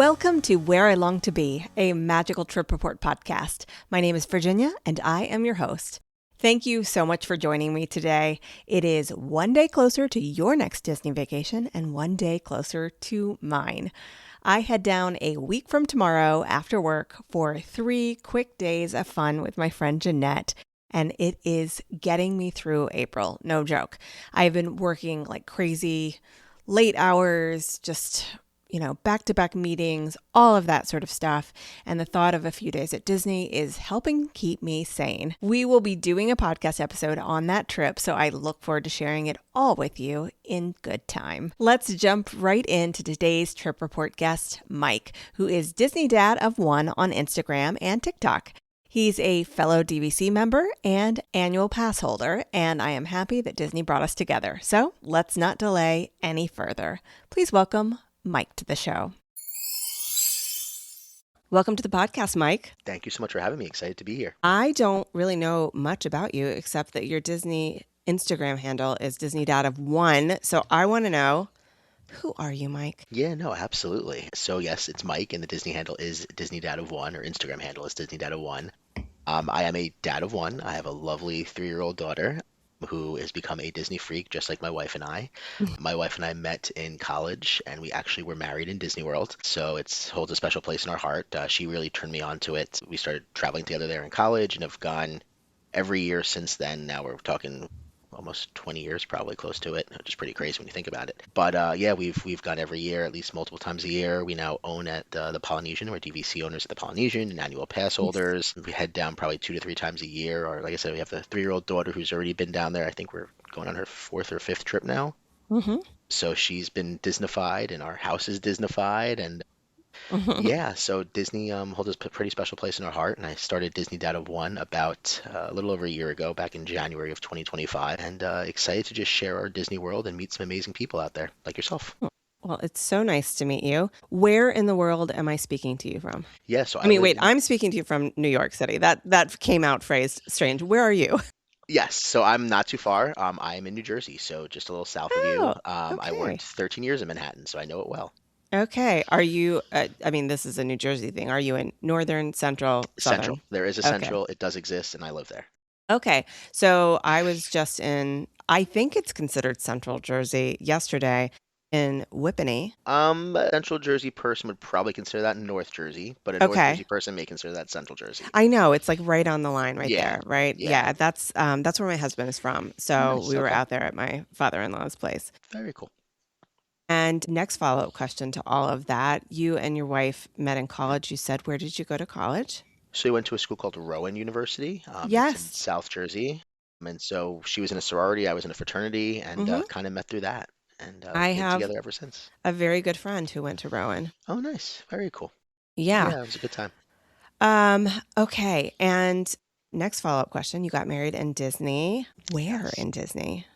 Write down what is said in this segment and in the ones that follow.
Welcome to Where I Long to Be, a magical trip report podcast. My name is Virginia, and I am your host. Thank you so much for joining me today. It is one day closer to your next Disney vacation and one day closer to mine. I head down a week from tomorrow after work for 3 quick days of fun with my friend Jeanette, and it is getting me through April. No joke. I've been working like crazy, late hours, just back-to-back meetings, all of that sort of stuff. And the thought of a few days at Disney is helping keep me sane. We will be doing a podcast episode on that trip, so I look forward to sharing it all with you in good time. Let's jump right into today's trip report guest, Mike, who is Disney Dad of One on Instagram and TikTok. He's a fellow DVC member and annual pass holder, and I am happy that Disney brought us together. So let's not delay any further. Please welcome Mike to the show. Welcome to the podcast, Mike. Thank you so much for having me. Excited to be here. I don't really know much about you except that your Disney Instagram handle is Disney Dad of One. So I want to know, who are you, Mike? Yeah, no, absolutely. So yes, it's Mike, and the Disney handle is Disney Dad of One, or Instagram handle is Disney Dad of One. I am a dad of one. I have a lovely 3-year-old daughter who has become a Disney freak, just like my wife and I. My wife and I met in college, and we actually were married in Disney World, so it holds a special place in our heart. She really turned me on to it. We started traveling together there in college and have gone every year since then. Now we're talking almost 20 years, probably close to it, which is pretty crazy when you think about it. But yeah, we've gone every year, at least multiple times a year. We now own at the Polynesian. We're DVC owners at the Polynesian and Annual Passholders. We head down probably 2 to 3 times a year. Or like I said, we have a 3-year-old daughter who's already been down there. I think we're going on her 4th or 5th trip now. Mm-hmm. So she's been Disneyfied, and our house is Disneyfied, and yeah, so Disney holds a pretty special place in our heart, and I started Disney Dad of One about a little over a year ago, back in January of 2025, and excited to just share our Disney World and meet some amazing people out there, like yourself. Well, it's so nice to meet you. Where in the world am I speaking to you from? Yeah, so I'm speaking to you from New York City. That came out phrased strange. Where are you? Yes, so I'm not too far. I'm in New Jersey, so just a little south of you. Okay. I worked 13 years in Manhattan, so I know it well. Okay. Are you, this is a New Jersey thing. Are you in northern, central, southern? Central. There is a central. It does exist, and I live there. Okay. So I was just in, I think it's considered central Jersey yesterday in Whippany. Central Jersey person would probably consider that North Jersey, but a North Jersey person may consider that Central Jersey. I know. It's like right on the line there, right? Yeah. That's where my husband is from. So Nice, we were okay. out there at my father-in-law's place. Very cool. And next follow-up question to all of that. You and your wife met in college. You said, where did you go to college? So we went to a school called Rowan University. Yes. It's in South Jersey. And so she was in a sorority, I was in a fraternity, and kind of met through that. And I we've been have together ever since. a very good friend who went to Rowan. Oh, nice. Very cool. Yeah. Yeah, it was a good time. Okay. And next follow-up question. You got married in Disney. Where Yes. in Disney?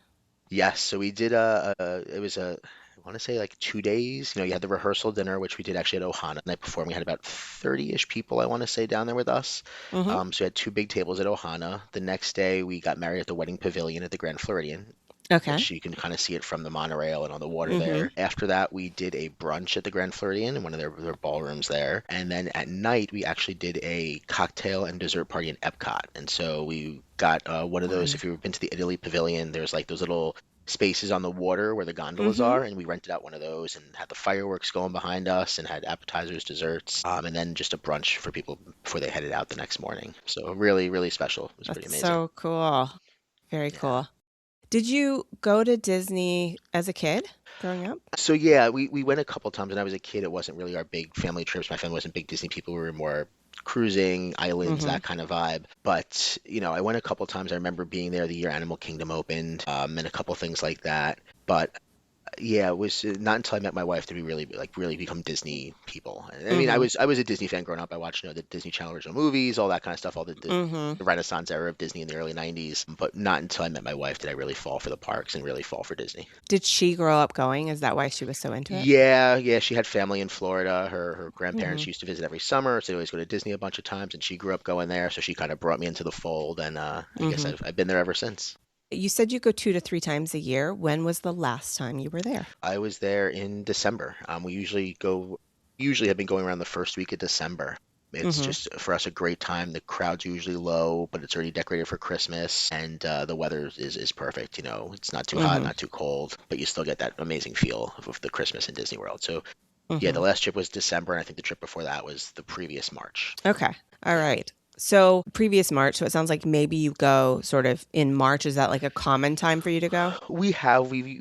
Yes, so we did I want to say like 2 days. You had the rehearsal dinner, which we did actually at Ohana the night before. And we had about 30-ish people, I want to say, down there with us. Mm-hmm. So we had 2 big tables at Ohana. The next day, we got married at the wedding pavilion at the Grand Floridian, Okay. which you can kind of see it from the monorail and on the water Mhm. there. After that, we did a brunch at the Grand Floridian in one of their ballrooms there. And then at night, we actually did a cocktail and dessert party in Epcot. And so we got one of those, if you've been to the Italy Pavilion, there's like those little spaces on the water where the gondolas are, and we rented out one of those and had the fireworks going behind us and had appetizers, desserts, and then just a brunch for people before they headed out the next morning. So really, really special. It was pretty That's amazing. so cool. Very cool. Did you go to Disney as a kid growing up? So yeah, we went a couple times. When I was a kid, it wasn't really our big family trips. My family wasn't big Disney people. We were more cruising, islands, that kind of vibe. But, I went a couple times. I remember being there the year Animal Kingdom opened, and a couple things like that. But yeah, it was not until I met my wife did we really become Disney people. I mean, I was a Disney fan growing up. I watched, the Disney Channel original movies, all that kind of stuff, all the Renaissance era of Disney in the early 90s. But not until I met my wife did I really fall for the parks and really fall for Disney. Did she grow up going? Is that why she was so into it? Yeah, she had family in Florida. Her grandparents used to visit every summer, so they always go to Disney a bunch of times, and she grew up going there, so she kind of brought me into the fold, and I guess I've been there ever since. You said you go 2 to 3 times a year. When was the last time you were there? I was there in December. We usually go usually have been going around the first week of December. It's Mm-hmm. just for us a great time. The crowd's usually low, but it's already decorated for Christmas, and the weather is perfect. It's not too hot, Mm-hmm. not too cold, but you still get that amazing feel of the Christmas in Disney World. So yeah, the Mm-hmm. last trip was December, and I think the trip before that was the previous March. Okay. All Yeah. right. So previous March, so it sounds like maybe you go sort of in March. Is that like a common time for you to go? We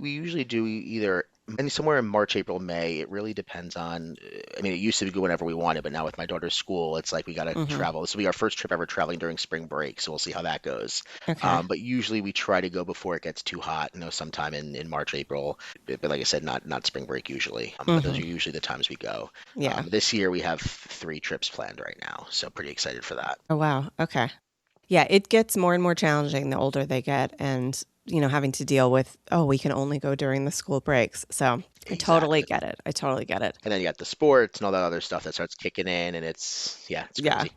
usually do either and somewhere in March, April, May. It really depends on. I mean, it used to go whenever we wanted, but now with my daughter's school, it's like we got to Mm-hmm. travel. This will be our first trip ever traveling during spring break, so we'll see how that goes. Okay. But usually we try to go before it gets too hot. Sometime in March, April. But like I said, not spring break usually. But those Mm-hmm. are usually the times we go. Yeah. This year we have 3 trips planned right now, so pretty excited for that. Oh, wow. Okay. Yeah, it gets more and more challenging the older they get and, having to deal with, oh, we can only go during the school breaks. So I totally Exactly. get it. I totally get it. And then you got the sports and all that other stuff that starts kicking in, and it's Yeah. crazy.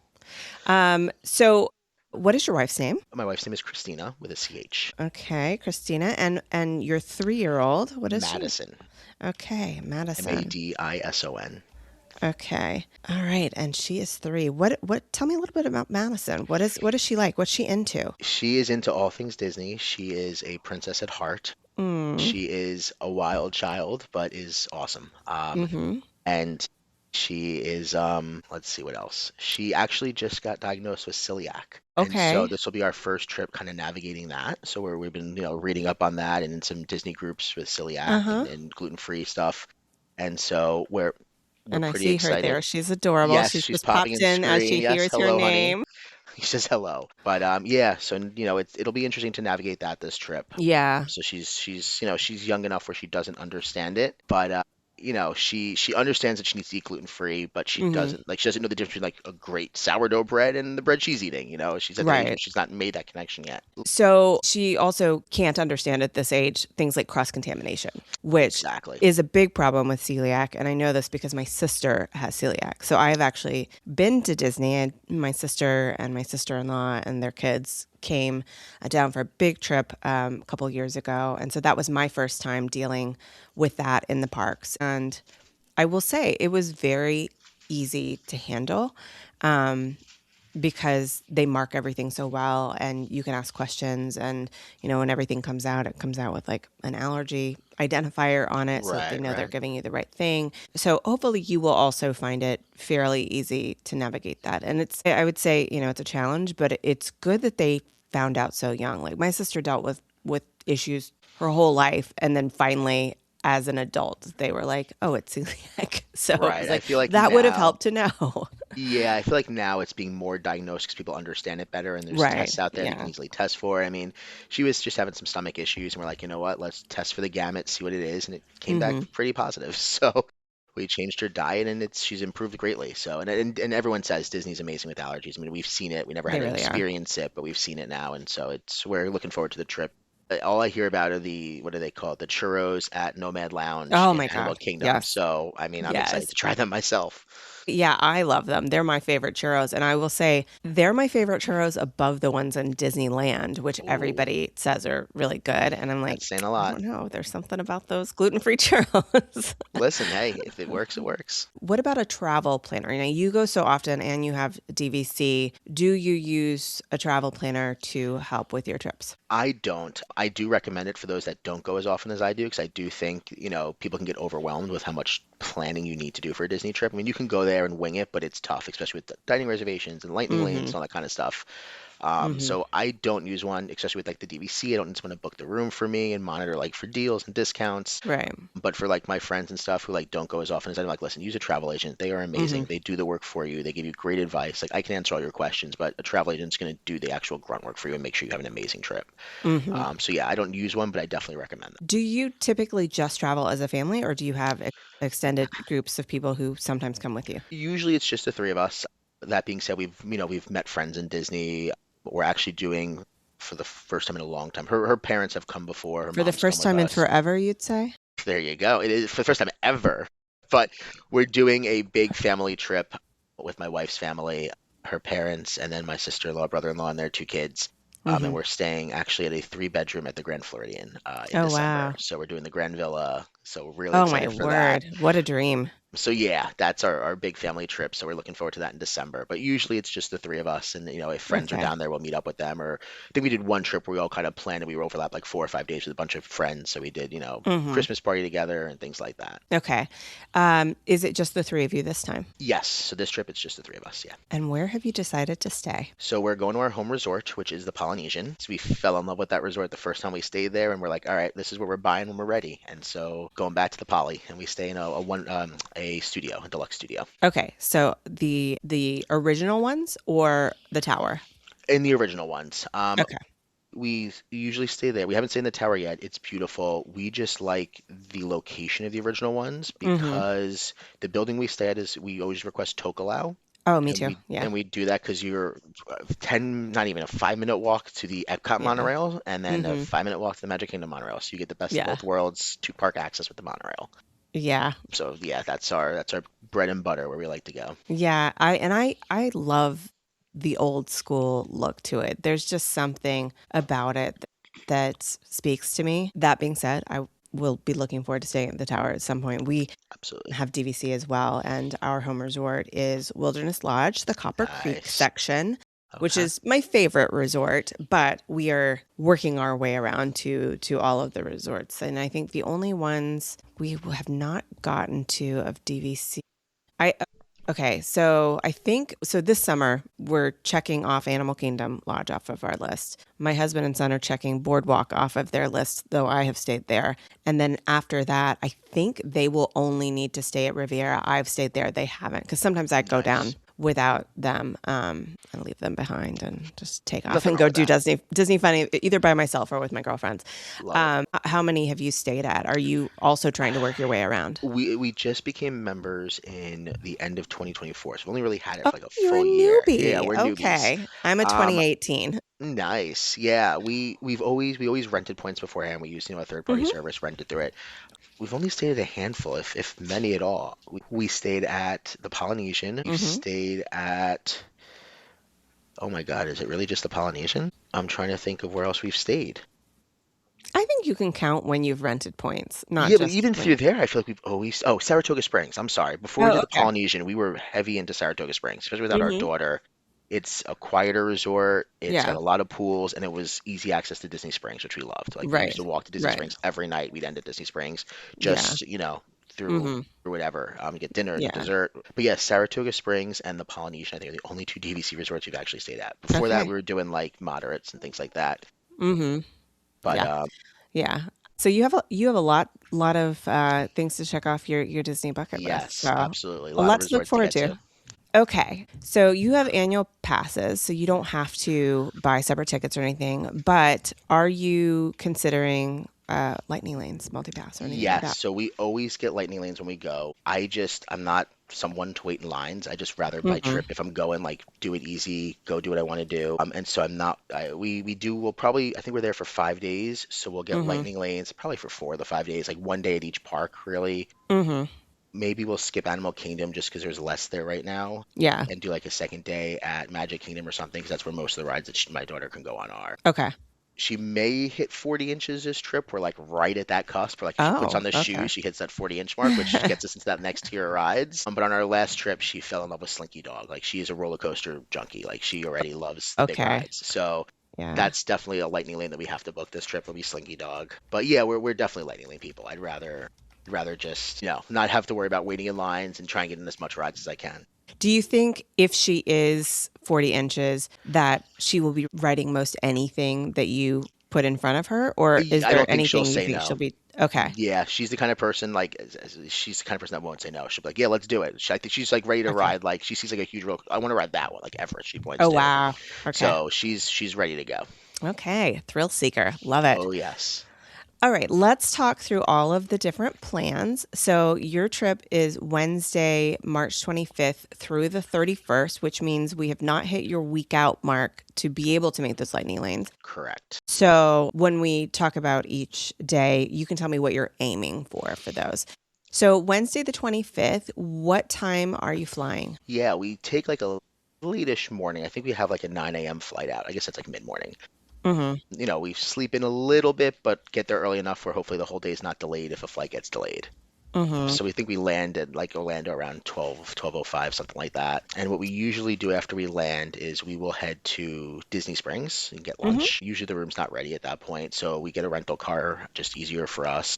So what is your wife's name? My wife's name is Christina with a CH. Okay, Christina. And your 3-year old, what is she? Madison. Okay, Madison. Madison. Okay. All right. And she is 3. Tell me a little bit about Madison. What is she like? What's she into? She is into all things Disney. She is a princess at heart. Mm. She is a wild child, but is awesome. Mm-hmm. And she is, let's see what else. She actually just got diagnosed with celiac. And so Okay. this will be our first trip kind of navigating that. So we've been, reading up on that and in some Disney groups with celiac Uh-huh. and gluten-free stuff. And so we're And I pretty see her there. excited. She's adorable. Yes, She's she's just popping popped in the in as she screen. Yes, hears your hello, honey. name. He says hello. But yeah, so it'll be interesting to navigate that this trip. Yeah. So she's young enough where she doesn't understand it, but she understands that she needs to eat gluten free, but Hmm. she doesn't know the difference between like a great sourdough bread and the bread she's eating. She's at the age where Right. she's not made that connection yet. So she also can't understand at this age things like cross contamination, which Exactly. is a big problem with celiac. And I know this because my sister has celiac. So I have actually been to Disney, and my sister and my sister in law and their kids came down for a big trip a couple of years ago. And so that was my first time dealing with that in the parks. And I will say it was very easy to handle. Um, because they mark everything so well and you can ask questions, and when everything comes out, it comes out with like an allergy identifier on it so that they Right, know they're right. giving you the right thing. So hopefully you will also find it fairly easy to navigate that. And I would say, it's a challenge, but it's good that they found out so young. Like my sister dealt with issues her whole life, and then finally as an adult they were like, oh, it's celiac. So it was Right. I like feel like that would have now, helped to know. yeah, I feel like now it's being more diagnosed because people understand it better and there's Right. tests out there they can Yeah. easily test for. I mean, she was just having some stomach issues and we're like, you know what, let's test for the gamut, see what it is, and it came back Hmm. pretty positive. So we changed her diet and she's improved greatly. So and everyone says Disney's amazing with allergies. I mean, we've seen it. We never They had to really are. experience it, but we've seen it now, and so it's we're looking forward to the trip. All I hear about are the what do they call it? The churros at Nomad Lounge Oh in my Animal God. Kingdom. Yes. So I mean, I'm excited Yes. to try them myself. Yeah, I love them. They're my favorite churros. And I will say they're my favorite churros above the ones in Disneyland, which Ooh, everybody says are really good. And I'm like, that's saying a I lot. don't know. There's something about those gluten-free churros. Listen, hey, if it works, it works. What about a travel planner? You go so often and you have DVC. Do you use a travel planner to help with your trips? I don't. I do recommend it for those that don't go as often as I do, because I do think, people can get overwhelmed with how much planning you need to do for a Disney trip. I mean, you can go there and wing it, but it's tough, especially with the dining reservations and lightning lanes Mm-hmm. and all that kind of stuff. Mm-hmm. So I don't use one, especially with like the DVC. I don't need someone to book the room for me and monitor like for deals and discounts. Right. But for like my friends and stuff who like don't go as often as I'm like, listen, use a travel agent. They are Mm-hmm. amazing. They do the work for you. They give you great advice. Like I can answer all your questions, but a travel agent's going to do the actual grunt work for you and make sure you have an amazing trip. Mm-hmm. So yeah, I don't use one, but I definitely recommend them. Do you typically just travel as a family, or do you have extended groups of people who sometimes come with you? Usually it's just the 3 of us. That being said, we've met friends in Disney. We're actually doing for the first time in a long time. Her parents have come before. Her For the mom's come first with time in us. forever, you'd say? There you go. It is for the first time ever. But we're doing a big family trip with my wife's family, her parents, and then my sister-in-law, brother-in-law, and their 2 kids. And Hmm. we're staying actually at a 3 bedroom at the Grand Floridian in Oh, December. wow. So we're doing the Grand Villa. So we're really Oh, my excited for that. word. What a dream. So yeah, that's our big family trip. So we're looking forward to that in December. But usually it's just the three of us, and if friends are Okay. down there, we'll meet up with them. Or I think we did one trip where we all kind of planned and we overlapped like 4 or 5 days with a bunch of friends. So we did, Mm-hmm. Christmas party together and things like that. Okay. Is it just the three of you this time? Yes. So this trip it's just the three of us. Yeah. And where have you decided to stay? So we're going to our home resort, which is the Polynesian. So we fell in love with that resort the first time we stayed there, and we're like, all right, this is what we're buying when we're ready. And so going back to the Poly, and we stay in a studio, a deluxe studio. Okay, so the original ones or the tower? In the original ones. Okay. We usually stay there. We haven't stayed in the tower yet. It's beautiful. We just like the location of the original ones Mm-hmm. because the building we stay at is we always request Tokelau. Oh, me And too. Yeah. we do that because you're 10, not even a 5 minute walk to the Epcot Yeah. monorail and then a Mm-hmm. 5 minute walk to the Magic Kingdom monorail. So you get the best of Yeah. both worlds to park access with the monorail. Yeah. So yeah, that's our bread and butter where we like to go. Yeah. I love the old school look to it. There's just something about it that speaks to me. That being said, I will be looking forward to staying at the tower at some point. We Absolutely. have DVC as well, and our home resort is Wilderness Lodge, the Copper Creek Nice. section, which Okay. is my favorite resort, but we are working our way around to all of the resorts. And I think the only ones we have not gotten to of DVC. I Okay, so I think so this summer we're checking off Animal Kingdom Lodge off of our list. My husband and son are checking Boardwalk off of their list, though I have stayed there. And then after that, I think they will only need to stay at Riviera. I've stayed there, they haven't, because sometimes I go down Nice. without them and leave them behind and just take off Nothing and wrong go with do that. Disney funny either by myself or with my girlfriends. Love it. How many have you stayed at? Are you also trying to work your way around? We just became members in the end of 2024, so we only really had it Oh, for like a you're a full year. Yeah, newbie. we're newbies. Okay. I'm a Um, 2018. nice. Yeah, we always rented points beforehand. We used a third party Hmm. service, rented through it. We've only stayed at a handful, if many at all. We stayed at the Polynesian. We've Hmm. stayed at, oh my God, is it really just the Polynesian? I'm trying to think of where else we've stayed. I think you can count when you've rented points, not Yeah, but just even when. through there, I feel like we've always. Oh, Saratoga Springs. I'm sorry. Before we Oh, did the okay. Polynesian, we were heavy into Saratoga Springs, especially without our Hmm. daughter. It's a quieter resort. It's got Yeah. a lot of pools, and it was easy access to Disney Springs, which we loved. Like we used Right. to walk to Disney Right. Springs every night. We'd end at Disney Springs, Yeah. just through Hmm. or whatever, get dinner, get Yeah. dessert. But yeah, Saratoga Springs and the Polynesian, I think, are the only two DVC resorts we've actually stayed at. Before that, Okay. we were doing like moderates and things like that. Hmm. But Yeah. Yeah. So you have a lot of things to check off your Disney bucket list. yes, So absolutely, a a lot of lot to look resorts to forward get to. to. Okay. So you have annual passes, so you don't have to buy separate tickets or anything, but are you considering lightning lanes, multi-pass or anything like Yes, that? so we always get lightning lanes when we go. I'm not someone to wait in lines. I just rather by Hmm. trip if I'm going like do it easy, go do what I want to do. And so I'm not. We do. We'll probably. I think we're there for 5 days, so we'll get Hmm. lightning lanes probably for 4 of the 5 days, like one day at each park. Really, Hmm. maybe we'll skip Animal Kingdom just because there's less there right now, Yeah. and do like a second day at Magic Kingdom or something because that's where most of the rides that my daughter can go on are. Okay. She may hit 40 inches this trip. We're like right at that cusp. Where like if she puts Oh, on the okay. shoes, she hits that 40-inch mark, which gets us into that next tier of rides. But on our last trip, she fell in love with Slinky Dog. Like she is a roller coaster junkie. Like she already loves the big Okay. rides. So Yeah. that's definitely a lightning lane that we have to book this trip. Will be Slinky Dog. But yeah, we're definitely lightning lane people. I'd rather just not have to worry about waiting in lines and try and get in as much rides as I can. Do you think if she is 40 inches that she will be writing most anything that you put in front of her, or is I there don't think she'll anything you say think she'll no. be okay? Yeah, she's the kind of person like she's the kind of person that won't say no. She'll be like, "Yeah, let's do it." I think she's like ready to Okay. ride. Like she sees like a huge roll. I want to ride that one, like Everest. She points Oh, to. wow. Okay. So she's ready to go. Okay. Thrill seeker. Love it. Oh yes, All right, let's talk through all of the different plans. So, your trip is Wednesday, March 25th through the 31st, which means we have not hit your week out mark to be able to make those lightning lanes. correct. So, when we talk about each day, you can tell me what you're aiming for those. So, Wednesday, the 25th, what time are you flying? Yeah, we take like a late-ish morning. I think we have like a 9 a.m. flight out. I guess that's like mid-morning. Mm-hmm. We sleep in a little bit, but get there early enough where hopefully the whole day is not delayed if a flight gets delayed. Mm-hmm. So we think we land at like Orlando around 12:05, something like that. And what we usually do after we land is we will head to Disney Springs and get Mm-hmm. lunch. Usually the room's not ready at that point, so we get a rental car, just easier for us.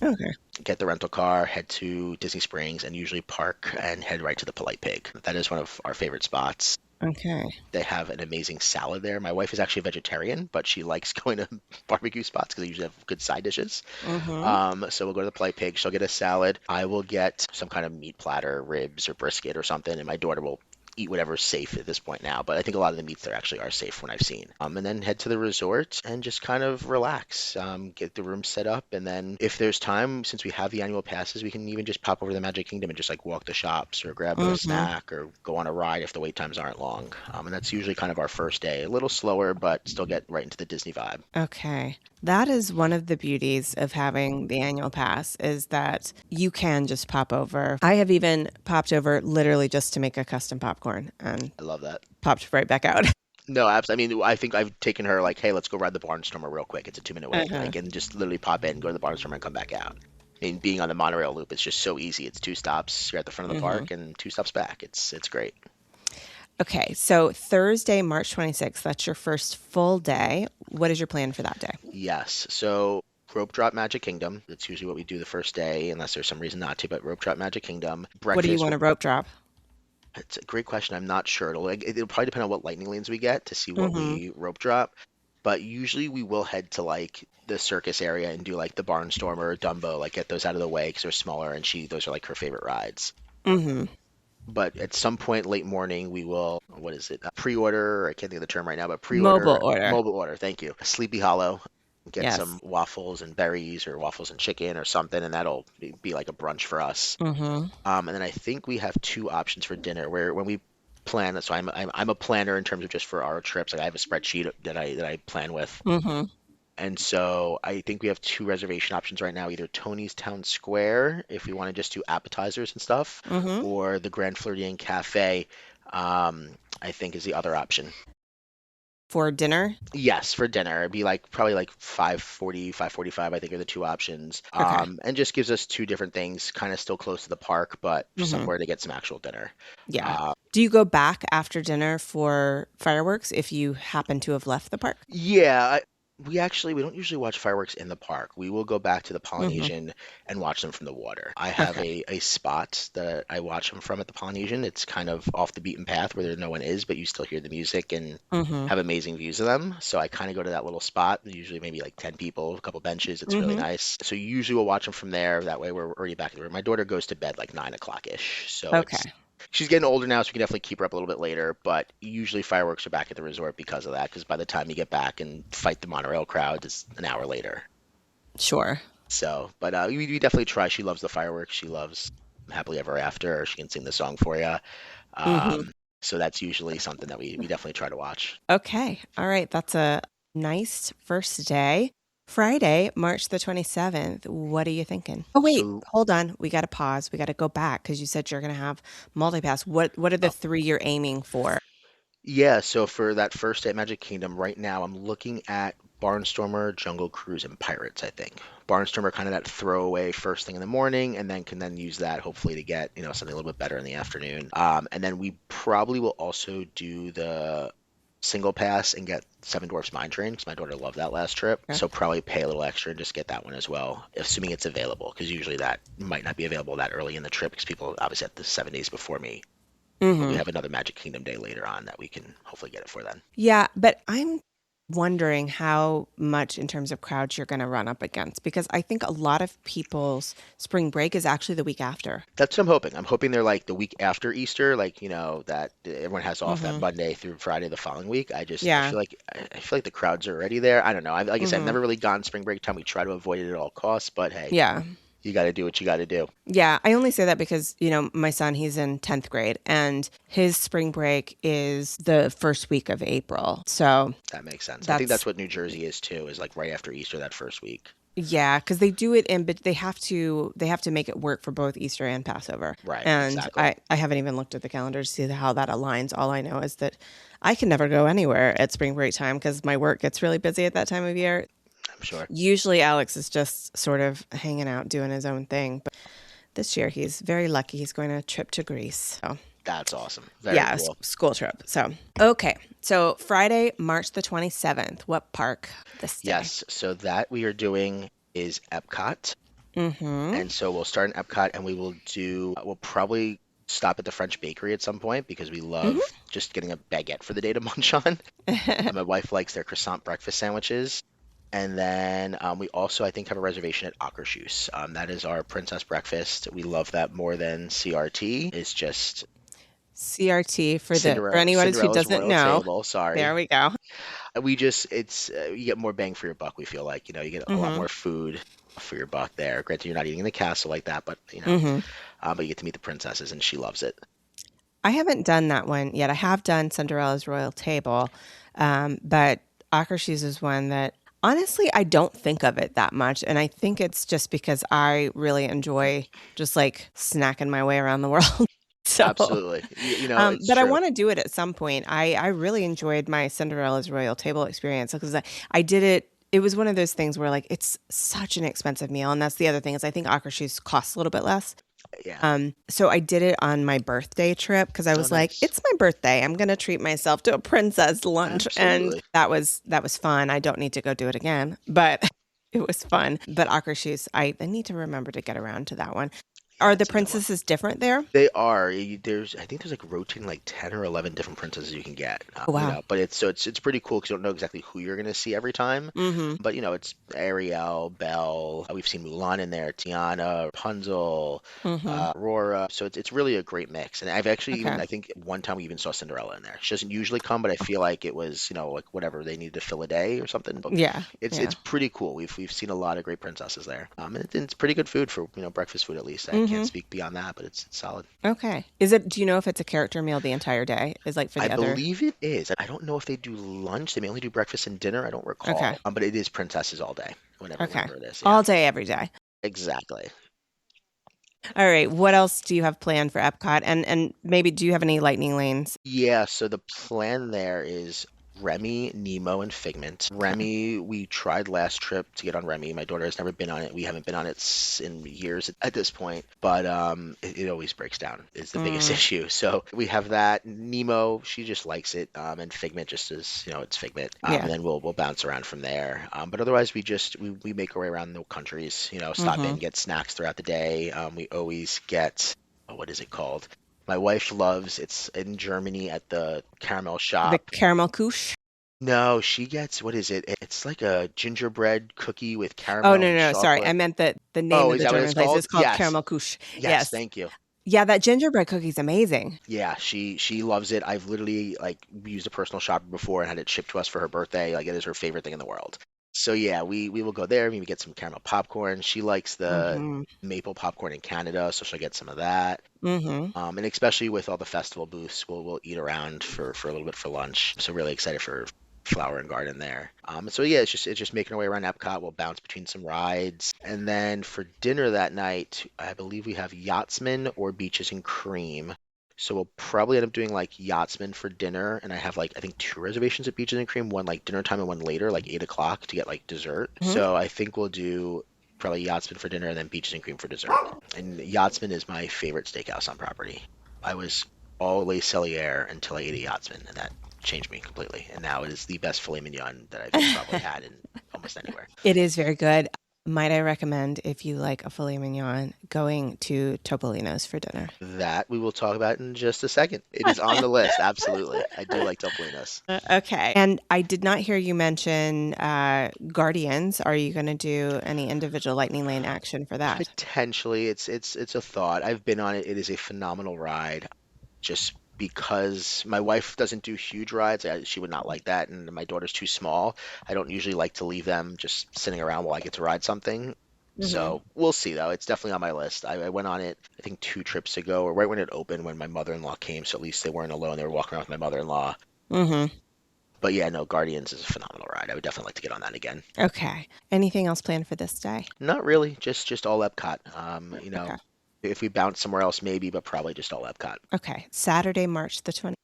Okay. Get the rental car, head to Disney Springs, and usually park and head right to the Polite Pig. That is one of our favorite spots. Okay. They have an amazing salad there. My wife is actually a vegetarian, but she likes going to barbecue spots because they usually have good side dishes. Mm-hmm. So we'll go to the Polite Pig. She'll get a salad. I will get some kind of meat platter, ribs or brisket or something, and my daughter will eat whatever's safe at this point now. But I think a lot of the meats there actually are safe when I've seen. And then head to the resort and just kind of relax, get the room set up, and then if there's time, since we have the annual passes, we can even just pop over to the Magic Kingdom and just like walk the shops or grab a Mm-hmm. snack or go on a ride if the wait times aren't long. And that's usually kind of our first day. A little slower, but still get right into the Disney vibe. Okay. That is one of the beauties of having the annual pass is that you can just pop over. I have even popped over literally just to make a custom popcorn and I love that. popped right back out. No, I mean, I think I've taken her like, hey, let's go ride the Barnstormer real quick. It's a 2 minute wait, Uh-huh. like, and just literally pop in, go to the Barnstormer, and come back out. I mean, being on the monorail loop, it's just so easy. It's two stops. You're at the front of the Mm-hmm. park, and two stops back. It's great. Okay, so Thursday, March 26th, that's your first full day. What is your plan for that day? Yes. So rope drop Magic Kingdom. That's usually what we do the first day, unless there's some reason not to. But rope drop Magic Kingdom What do you breakfast. want to rope drop? It's a great question. I'm not sure. It'll probably depend on what lightning lanes we get to see what Mm-hmm. we rope drop. But usually we will head to like the circus area and do like the Barnstormer or Dumbo, like get those out of the way because they're smaller and those are like her favorite rides. Mm-hmm. But at some point late morning, we will, what is it? Pre-order, I can't think of the term right now, but Mobile pre-order, order. mobile order, thank you. Sleepy Hollow, get some Yes. waffles and berries or waffles and chicken or something, and that'll be like a brunch for us. Mm-hmm. And then I think we have two options for dinner where when we plan, so I'm a planner in terms of just for our trips. Like I have a spreadsheet that I plan with. Mm-hmm. And so I think we have two reservation options right now, either Tony's Town Square, if we want to just do appetizers and stuff, Mm-hmm. or the Grand Floridian Cafe, I think is the other option. For dinner? Yes, for dinner. It'd be like probably like 5:40, 5:45, I think are the two options. Okay. And just gives us two different things, kind of still close to the park, but Mm-hmm. somewhere to get some actual dinner. Yeah. Uh, Do you go back after dinner for fireworks if you happen to have left the park? Yeah, we don't usually watch fireworks in the park. We will go back to the Mm-hmm. Polynesian and watch them from the water. I have Okay. a spot that I watch them from at the Polynesian. It's kind of off the beaten path where there no one is, but you still hear the music and Mm-hmm. have amazing views of them. So I kind of go to that little spot. Usually maybe like 10 people, a couple benches. It's really Mm-hmm. nice. So usually we'll watch them from there. That way we're already back in the room. My daughter goes to bed like 9 o'clock ish. So it's Okay. she's getting older now, so we can definitely keep her up a little bit later. But usually fireworks are back at the resort because of that. Because by the time you get back and fight the monorail crowd, it's an hour later. Sure. So, but we definitely try. She loves the fireworks. She loves Happily Ever After. She can sing the song for you. Mm-hmm. So that's usually something that we definitely try to watch. Okay. All right. That's a nice first day. Friday, March the 27th. What are you thinking? Oh, wait. So Hold on. We got to pause. We got to go back because you said you're going to have multipass. What are the three you're aiming for? yeah, so for that first day at Magic Kingdom, right now I'm looking at Barnstormer, Jungle Cruise, and Pirates, I think. Barnstormer kind of that throwaway first thing in the morning, and then can then use that hopefully to get, something a little bit better in the afternoon. And then we probably will also do the single pass and get Seven Dwarfs Mine Train because my daughter loved that last trip. Okay. So probably pay a little extra and just get that one as well, assuming it's available, because usually that might not be available that early in the trip because people obviously have the 7 days before me. But we Mm-hmm. have another Magic Kingdom day later on that we can hopefully get it for then. Yeah, but I'm wondering how much in terms of crowds you're going to run up against because I think a lot of people's spring break is actually the week after. That's what I'm hoping. I'm hoping they're like the week after Easter, like that everyone has off that Mm-hmm. Monday through Friday the following week. I Yeah. feel like I feel like the crowds are already there. I don't know. Like I said, I've Mm-hmm. never really gone spring break time. We try to avoid it at all costs, but hey, Yeah. you got to do what you got to do. Yeah, I only say that because, my son, he's in 10th grade and his spring break is the first week of April. So That makes sense. I think that's, that's what New Jersey is too, is like right after Easter that first week. yeah, because they do it in, but they have to make it work for both Easter and Passover. Right, And exactly. I haven't even looked at the calendar to see how that aligns. All I know is that I can never go anywhere at spring break time because my work gets really busy at that time of year. Sure. Usually Alex is just sort of hanging out doing his own thing, but this year he's very lucky. He's going on a trip to Greece. So That's awesome. Very yeah, cool. school trip. So okay. So Friday, March the 27th. What park this day? Yes. So that we are doing is Epcot. Mm-hmm. And so we'll start in Epcot and we'll probably stop at the French bakery at some point because we love just getting a baguette for the day to munch on. Mm-hmm. My wife likes their croissant breakfast sandwiches. And then we also, I think, have a reservation at Akershus. That is our princess breakfast. We love that more than CRT. It's just CRT for anyone who Cinderella's doesn't Royal know. Table. There Sorry. we go. It's you get more bang for your buck. We feel like you get a lot Mm-hmm. more food for your buck there. Granted, you're not eating in the castle like that, but Mm-hmm. but you get to meet the princesses, and she loves it. I haven't done that one yet. I have done Cinderella's Royal Table, but Akershus is one that honestly I don't think of it that much, and I think it's just because I really enjoy just like snacking my way around the world. So, Absolutely, it's but I true. want to do it at some point. I really enjoyed my Cinderella's Royal Table experience because I did it. It was one of those things where like it's such an expensive meal, and that's the other thing is I think Akershus costs a little bit less. Yeah. So I did it on my birthday trip because I Oh, was like, nice. it's my birthday. I'm gonna treat myself to a princess lunch, and Absolutely. that was fun. I don't need to go do it again, but it was fun. But Akershus, I need to remember to get around to that one. Yeah, Are the it's a good one. princesses different there? They are. I think there's like rotating like 10 or 11 different princesses you can get. Oh, wow. But it's pretty cool because you don't know exactly who you're gonna see every time. Mm-hmm. But it's Ariel, Belle. We've seen Mulan in there, Tiana, Rapunzel, Mm-hmm. Aurora. So it's really a great mix. And I've actually even Okay. I think one time we even saw Cinderella in there. She doesn't usually come, but I feel like it was like whatever they needed to fill a day or something. But Yeah. it's Yeah. pretty cool. We've seen a lot of great princesses there. And it's pretty good food for breakfast food at least. I can't Mm-hmm. speak beyond that, but it's solid. Okay. Do you know if it's a character meal the entire day? Is like for I the other. believe it is. I don't know if they do lunch. They may only do breakfast and dinner. I don't Okay. recall. But it is princesses all day. Okay. Whenever it is. Yeah. All day, every day. Exactly. All right. What else do you have planned for Epcot? And maybe do you have any lightning lanes? Yeah, so the plan there is Remy, Nemo, and Figment. Okay. Remy, we tried last trip to get on Remy. My daughter has never been on it. We haven't been on it in years at this point, but it always breaks down. It's the biggest Mm, issue. So we have that. Nemo, she just likes it, and Figment just is, it's Figment. And yeah. then we'll bounce around from there. But otherwise, we make our way around the countries. Stop Mm-hmm. in, get snacks throughout the day. We always get what is it called? My wife loves it's in Germany at the caramel The shop. caramel couche. No, she gets what is it? It's like a gingerbread cookie with Oh, caramel no, and no, sorry. I chocolate. meant the name Oh, of is the that what German it's place. called? It's called Yes. caramel couche. Yes, Yes. thank you. Yeah, that gingerbread cookie is amazing. Yeah, she loves it. I've literally like used a personal shopper before and had it shipped to us for her birthday. Like it is her favorite thing in the world. So yeah, we will go there. Maybe get some caramel popcorn. She likes the Mm-hmm. maple popcorn in Canada, so she'll get some of that. Mm-hmm. And especially with all the festival booths, we'll eat around for a little bit for lunch. So really excited for Flower and Garden there. So yeah, it's just making our way around Epcot. We'll bounce between some rides, and then for dinner that night, I believe we have Yachtsman or Beaches and Cream. So we'll probably end up doing like Yachtsman for dinner, and I have like I think two reservations at Beaches and Cream, one like dinner time and one later, like 8 o'clock to get like dessert. Mm-hmm. So I think we'll do probably Yachtsman for dinner and then Beaches and Cream for dessert. And Yachtsman is my favorite steakhouse on property. I was always Celiac until I ate a Yachtsman, and that changed me completely. And now it is the best filet mignon that I've probably had in almost anywhere. It is very good. Might I recommend if you like a filet mignon, going to Topolino's for dinner? That we will talk about in just a second. It is on the list. Absolutely. I do like Topolinos. Okay. And I did not hear you mention Guardians. Are you going to do any individual lightning lane action for that? Potentially, it's a thought. I've been on it. It is a phenomenal ride. Just because my wife doesn't do huge rides, she would not like that, and my daughter's too small. I don't usually like to leave them just sitting around while I get to ride something. Mm-hmm. So we'll see though. It's definitely on my list. I went on it, I think 2 trips ago, or right when it opened, when my mother-in-law came. So at least they weren't alone. They were walking around with my mother-in-law. Mm-hmm. But yeah, no, Guardians is a phenomenal ride. I would definitely like to get on that again. Okay. Anything else planned for this day? Not really, just all Epcot. Okay. If we bounce somewhere else, maybe, but probably just all Epcot. Okay. Saturday, March the 20th.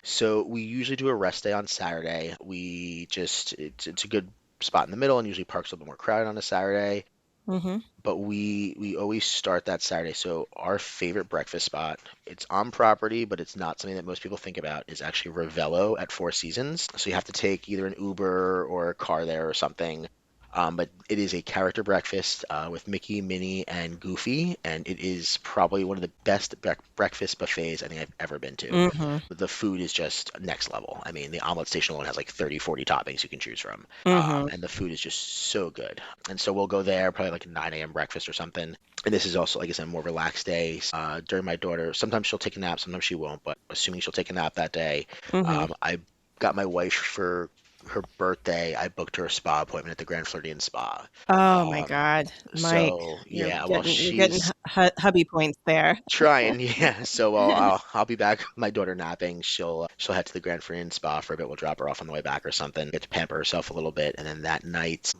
So we usually do a rest day on Saturday. We just it's a good spot in the middle and usually parks a little bit more crowded on a Saturday. Mm-hmm. But we always start that Saturday. So our favorite breakfast spot, it's on property, but it's not something that most people think about, is actually Ravello at Four Seasons. So you have to take either an Uber or a car there or something. But it is a character breakfast with Mickey, Minnie, and Goofy, and it is probably one of the best breakfast buffets I think I've ever been to. Mm-hmm. The food is just next level. I mean, the omelet station alone has like 30, 40 toppings you can choose from. Mm-hmm. And the food is just so good. And so we'll go there probably like a 9 a.m. breakfast or something. And this is also, like I said, a more relaxed day. During my daughter, sometimes she'll take a nap, sometimes she won't, but assuming she'll take a nap that day, Mm-hmm. I got my wife for her birthday. I booked her a spa appointment at the Grand Floridian Spa. Oh my Um, God, Mike, so you're yeah, well, getting she's hubby points there. trying, yeah. So I'll be back with my daughter napping. She'll head to the Grand Floridian Spa for a bit. We'll drop her off on the way back or something. Get to pamper herself a little bit, and then that night,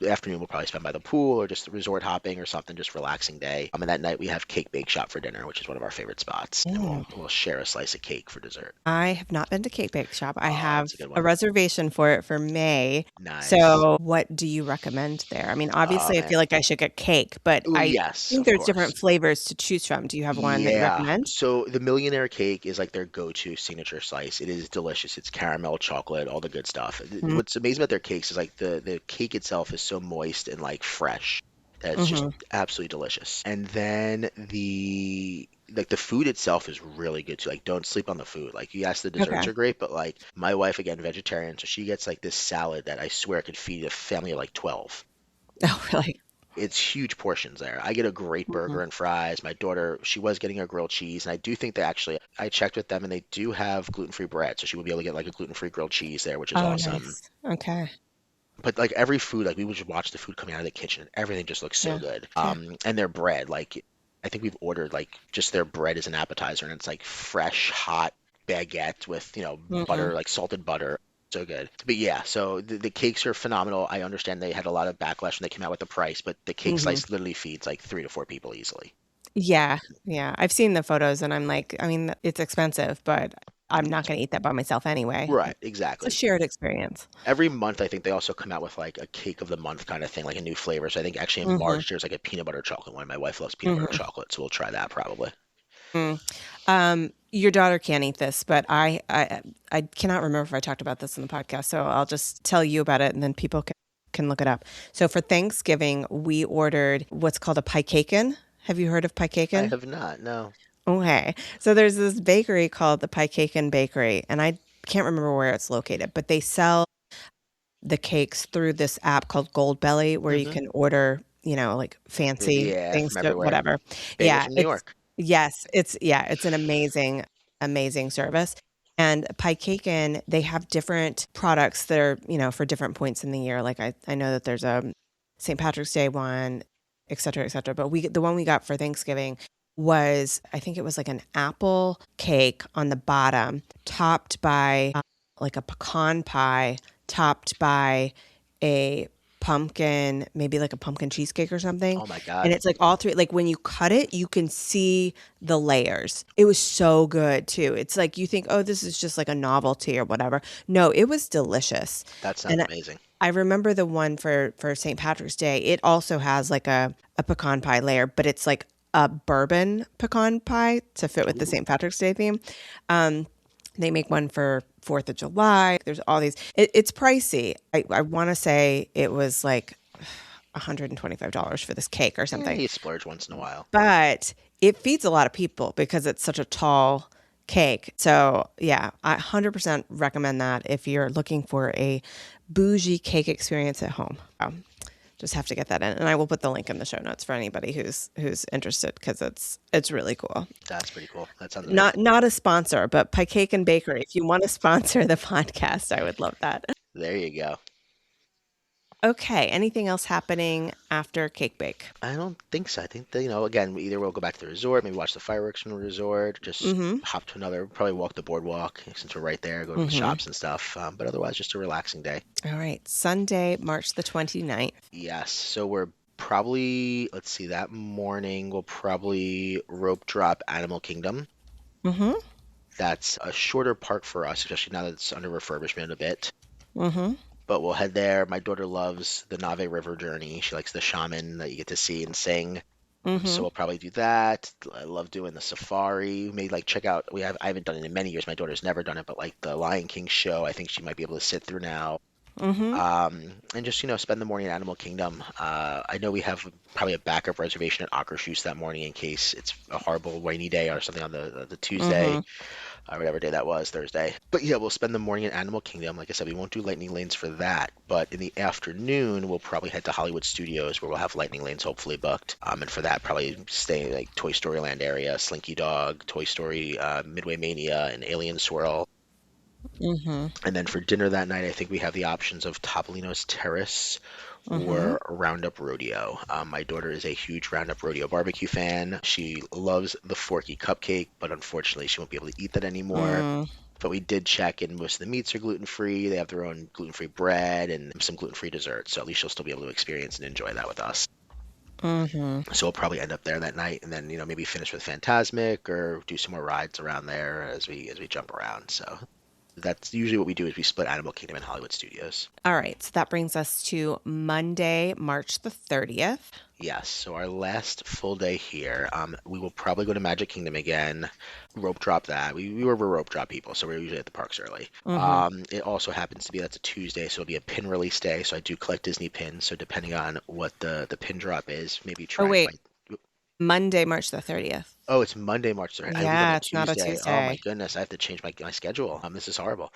afternoon we'll probably spend by the pool or just resort hopping or something, just relaxing day. And that night we have Cake Bake Shop for dinner, which is one of our favorite spots, and Mm. we'll share a slice of cake for dessert. I have not been to Cake Bake Shop. I Oh, have it's a good a one. reservation for it for May. Nice. So, what do you recommend there? I mean, Oh obviously, I man. feel like I should get cake, but Oh I yes, think of there's course. different flavors to choose from. Do you have one that you Yeah. recommend? So the Millionaire Cake is like their go-to signature slice. It is delicious. It's caramel, chocolate, all the good stuff. What's amazing about their cakes is like the cake itself is so moist and like fresh that it's just Mm-hmm. absolutely delicious. And then the food itself is really good too. Like don't sleep on the food. Like yes, the desserts Okay. are great, but like my wife again vegetarian, so she gets like this salad that I swear could feed a family of like 12. Oh, really? It's huge portions there. I get a great Hmm. burger and fries. My daughter, she was getting a grilled cheese, and I do think they actually, I checked with them, and they do have gluten-free bread, so she will be able to get like a gluten-free grilled cheese there, which is Oh, awesome. nice. Okay. But like every food, like we would just watch the food coming out of the kitchen, and everything just looks so Yeah. good. Okay. And their bread, like I think we've ordered like just their bread as an appetizer, and it's like fresh, hot baguette with Mm-hmm. butter, like salted butter. So good. But yeah, so the cakes are phenomenal. I understand they had a lot of backlash when they came out with the price, but the cake Mm-hmm. slice literally feeds like 3 to 4 people easily. Yeah. Yeah. I've seen the photos and I'm like, I mean, it's expensive, but I'm not going to eat that by myself anyway. Right, It's a exactly. shared experience. Every month, I think they also come out with like a cake of the month kind of thing, like a new flavor. So I think actually in Mm-hmm. March there's like a peanut butter chocolate one. My wife loves peanut butter Mm-hmm. chocolate, so we'll try that probably. Mm. Your daughter can't eat this, but I cannot remember if I talked about this in the podcast, so I'll just tell you about it, and then people can look it up. So for Thanksgiving, we ordered what's called a pie. Have you heard of pie? I have not, no. Okay, so there's this bakery called the Pie Bakery, and I can't remember where it's located, but they sell the cakes through this app called Gold Belly, where you Hmm. can order, like fancy Yeah, things from to everywhere. whatever. Famous Yeah, from New it's York. yes, it's an amazing service. And Pie they have different products that are, for different points in the year. Like I know that there's a St. Patrick's Day one, et cetera, et cetera. But the one we got for Thanksgiving was, I think it was like an apple cake on the bottom, topped by like a pecan pie, topped by a pumpkin, maybe like a pumpkin cheesecake or something. Oh my And God. it's like all three, like when you cut it, you can see the layers. It was so good too. It's like you think, oh, this is just like a novelty or whatever. No, it was delicious. That sounds And amazing. I remember the one for St. Patrick's Day. It also has like a pecan pie layer, but it's like a bourbon pecan pie to fit with the Ooh, St. Patrick's Day theme. Um, they make one for 4th of July. There's all these. It's pricey. I want to say it was like $125 for this cake or yeah, something, you splurge once in a while. but it feeds a lot of people because it's such a tall cake. So, yeah, I 100% recommend that if you're looking for a bougie cake experience at home. Just have to get that in, and I will put the link in the show notes for anybody who's interested because it's really cool. That's pretty cool. That sounds amazing. Not a sponsor, but Pie Cake and Bakery. If you want to sponsor the podcast, I would love that. There you go. Okay, anything else happening after Cake Bake? I don't think so. I think that, again, either we'll go back to the resort, maybe watch the fireworks from the resort, just Mm-hmm. hop to another, probably walk the boardwalk since we're right there, go to the Mm-hmm. shops and stuff. But otherwise, just a relaxing day. All right, Sunday, March the 29th. Yes. So we're probably, let's see, that morning we'll probably rope drop Animal Kingdom. Mm-hmm. That's a shorter park for us, especially now that it's under refurbishment a bit. Mm-hmm. but we'll head there. My daughter loves the Nave River journey. She likes the shaman that you get to see and sing. So Mm-hmm. we'll probably do that. I love doing the safari. We may like check out. I haven't done it in many years. My daughter's never done it, but like the Lion King show, I think she might be able to sit through now. Mm-hmm. And just spend the morning in Animal Kingdom. I know we have probably a backup reservation at Akershus that morning in case it's a horrible rainy day or something on the Tuesday, Mm-hmm. whatever day that was, Thursday. But yeah, we'll spend the morning in Animal Kingdom. Like I said, we won't do Lightning Lanes for that, but in the afternoon, we'll probably head to Hollywood Studios where we'll have Lightning Lanes hopefully booked. And for that, probably stay in like Toy Story Land area, Slinky Dog, Toy Story, Midway Mania, and Alien Swirl. Mm-hmm. And then for dinner that night, I think we have the options of Topolino's Terrace Mm-hmm. or Roundup Rodeo. My daughter is a huge Roundup Rodeo barbecue fan. She loves the Forky cupcake, but unfortunately, she won't be able to eat that anymore. Mm-hmm. But we did check, and most of the meats are gluten free. They have their own gluten free bread and some gluten free desserts. So at least she'll still be able to experience and enjoy that with us. Mm-hmm. So we'll probably end up there that night, and then maybe finish with Fantasmic or do some more rides around there as we jump around. So that's usually what we do is we split Animal Kingdom and Hollywood Studios. All right. So that brings us to Monday, March the 30th. Yes, so our last full day here, we will probably go to Magic Kingdom again, rope drop that. We were rope drop people, so we're usually at the parks early. Mm-hmm. It also happens to be that's a Tuesday, so it'll be a pin release day. So I do collect Disney pins. So depending on what the pin drop is, maybe Oh, try and wait. find. Monday, March the 30th. Oh, it's Monday, March 3rd. I leave on Yeah, a it's not a Tuesday. Oh my Tuesday. goodness, I have to change my schedule. This is horrible.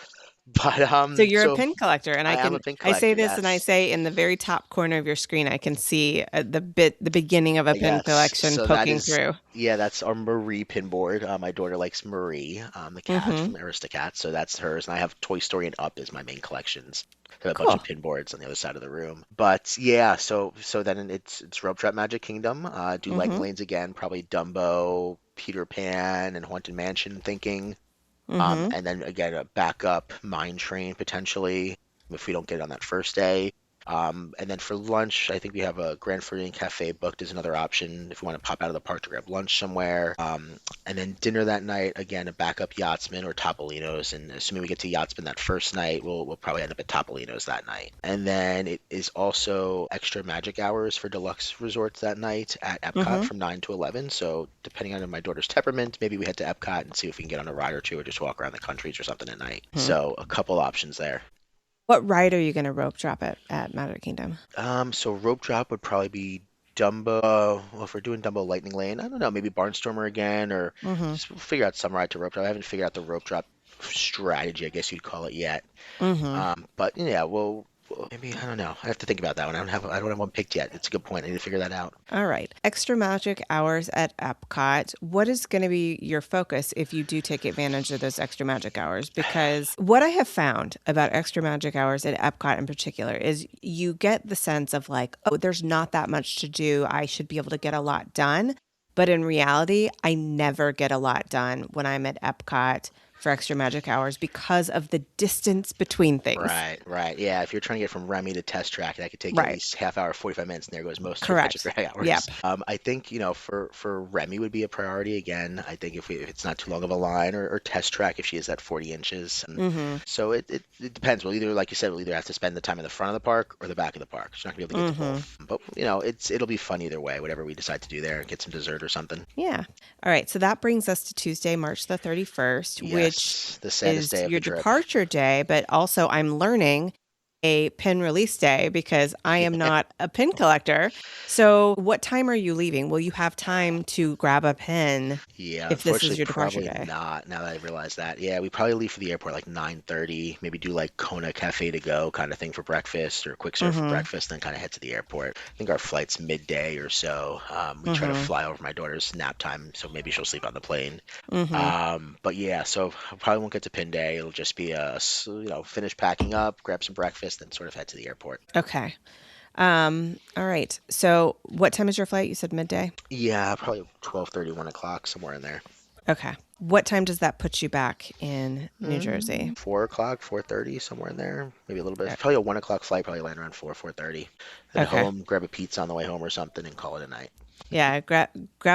But So you're a so pin collector, and I am a pin I say collector. this and I Yes. say in the very top corner of your screen, I can see the beginning of a pin Yes, collection so that poking is, through. yeah, that's our Marie pin board. My daughter likes Marie, the cat Mm-hmm. from Aristocats, so that's hers. And I have Toy Story and Up as my main collections. I have a bunch Cool. of pin boards on the other side of the room. But yeah, so then it's Rope Trap Magic Kingdom. Do Lightning Mm-hmm. Lanes again, probably Dumbo, Peter Pan, and Haunted Mansion thinking. Mm-hmm. And then again, a backup Mine Train potentially if we don't get it on that first day. And then for lunch, I think we have a Grand Floridian Cafe booked as another option if we want to pop out of the park to grab lunch somewhere. And then dinner that night, again, a backup Yachtsman or Topolino's. And assuming we get to Yachtsman that first night, we'll probably end up at Topolino's that night. And then it is also extra magic hours for deluxe resorts that night at Epcot Mm-hmm. from 9 to 11. So depending on my daughter's temperament, maybe we head to Epcot and see if we can get on a ride or two or just walk around the countries or something at night. Hmm. So a couple options there. What ride are you going to rope drop at Magic Kingdom? So rope drop would probably be Dumbo. Well, if we're doing Dumbo Lightning Lane, I don't know, maybe Barnstormer again, or Mm-hmm. just figure out some ride to rope drop. I haven't figured out the rope drop strategy, I guess you'd call it yet. Mm-hmm. But yeah, maybe I don't know. I have to think about that one. I don't have one picked yet. It's a good point. I need to figure that out. All right. Extra magic hours at Epcot. What is going to be your focus if you do take advantage of those extra magic hours? Because what I have found about extra magic hours at Epcot in particular is you get the sense of like, oh, there's not that much to do. I should be able to get a lot done. But in reality, I never get a lot done when I'm at Epcot for extra magic hours because of the distance between things. Right, right. Yeah, if you're trying to get from Remy to Test Track, that could take you at Right. least half hour, 45 minutes, and there goes most of your Correct. magic hours. Yep. I think, for Remy would be a priority again. I think if it's not too long of a line or Test Track if she is at 40 inches. Mm-hmm. So it depends. We'll either, like you said, we'll either have to spend the time in the front of the park or the back of the park. She's not gonna be able to get to Mm-hmm. both. But it'll be fun either way, whatever we decide to do there and get some dessert or something. Yeah. All right. So that brings us to Tuesday, March the 31st, which Yes, the saddest is day of your the trip. departure day, but also I'm learning a pin release day because I am not a pin collector. So, what time are you leaving? Will you have time to grab a pin Yeah, if this is unfortunately, your departure probably day? not. Now that I realize that, yeah, we probably leave for the airport like 9:30. Maybe do like Kona Cafe to go kind of thing for breakfast or quick serve for Mm-hmm. breakfast, then kind of head to the airport. I think our flight's midday or so. We try to Mm-hmm. fly over my daughter's nap time, so maybe she'll sleep on the plane. Mm-hmm. But yeah, so I probably won't get to pin day. It'll just be finish packing up, grab some breakfast, and sort of head to the airport. Okay. All right. So, what time is your flight? You said midday? Yeah, probably 12:30, 1 o'clock, somewhere in there. Okay. What time does that put you back in New Jersey? 4 o'clock, 4:30, somewhere in there. Maybe a little Uh, bit. Probably a 1 o'clock flight. Probably land around 4:30. Then Okay. home, grab a pizza on the way home or something, and call it a night. Yeah, grab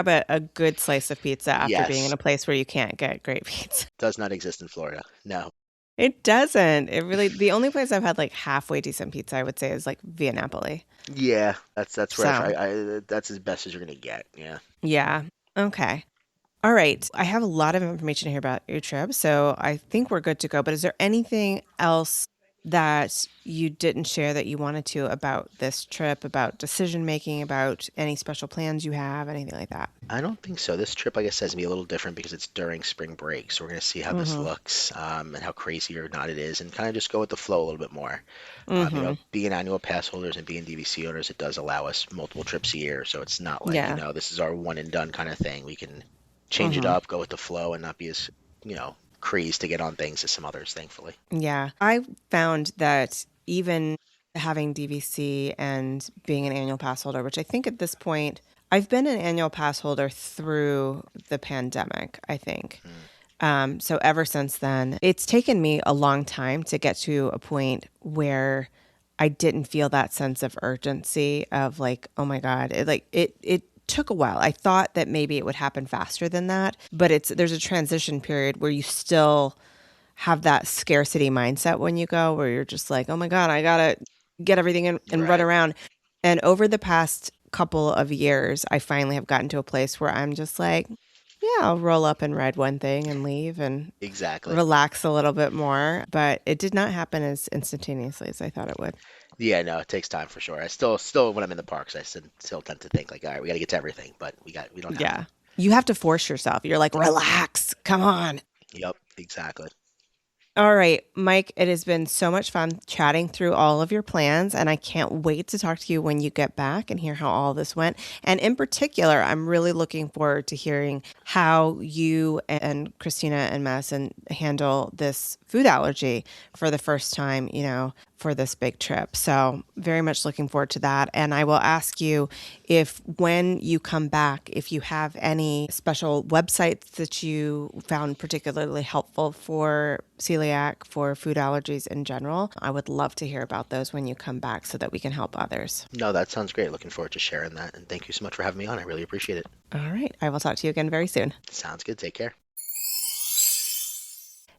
a good slice of pizza after being in Yes, a place where you can't get great pizza. does not exist in Florida. No. It doesn't. It really, the only place I've had like halfway decent pizza, I would say, is like Via Napoli. Yeah, that's where So, that's as best as you're gonna get. Yeah. yeah. Okay. All right. I have a lot of information here about your trip, so I think we're good to go. But is there anything else that you didn't share that you wanted to about this trip, about decision making, about any special plans you have, anything like that? I don't think so. This trip, like I said, is gonna be a little different because it's during spring break, so we're gonna see how this Mm-hmm. looks, and how crazy or not it is, and kind of just go with the flow a little bit more. Mm-hmm. Being annual pass holders and being DVC owners, it does allow us multiple trips a year, so it's not like, Yeah. this is our one and done kind of thing. We can change it Mm-hmm. up, go with the flow, and not be as, crazed to get on things as some others, thankfully. Yeah. I found that even having DVC and being an annual pass holder, which I think at this point, I've been an annual pass holder through the pandemic, I think. Mm, So ever since then, it's taken me a long time to get to a point where I didn't feel that sense of urgency of like, oh my God, it took a while. I thought that maybe it would happen faster than that, but there's a transition period where you still have that scarcity mindset when you go, where you're just like, oh my God, I gotta get everything in and run right. around. And over the past couple of years, I finally have gotten to a place where I'm just like, yeah, I'll roll up and read one thing and leave and Exactly. relax a little bit more. But it did not happen as instantaneously as I thought it would. Yeah, no, it takes time for sure. I still when I'm in the parks, I still tend to think like, all right, we got to get to everything, but we don't have to. Yeah. You have to force yourself. You're like, relax, come on. Yep, exactly. All right, Mike, it has been so much fun chatting through all of your plans, and I can't wait to talk to you when you get back and hear how all this went. And in particular, I'm really looking forward to hearing how you and Christina and Madison handle this food allergy for the first time, for this big trip. So, very much looking forward to that. And I will ask you if, when you come back, if you have any special websites that you found particularly helpful for celiac, for food allergies in general. I would love to hear about those when you come back so that we can help others. No, that sounds great. Looking forward to sharing that, and thank you so much for having me on. I really appreciate it. All right. I will talk to you again very soon. Sounds good. Take care.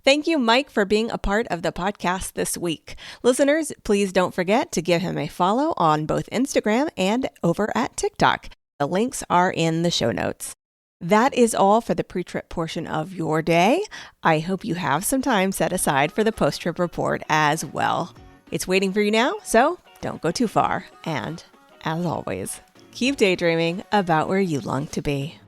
Thank you, Mike, for being a part of the podcast this week. Listeners, please don't forget to give him a follow on both Instagram and over at TikTok. The links are in the show notes. That is all for the pre-trip portion of your day. I hope you have some time set aside for the post-trip report as well. It's waiting for you now, so don't go too far. And as always, keep daydreaming about where you long to be.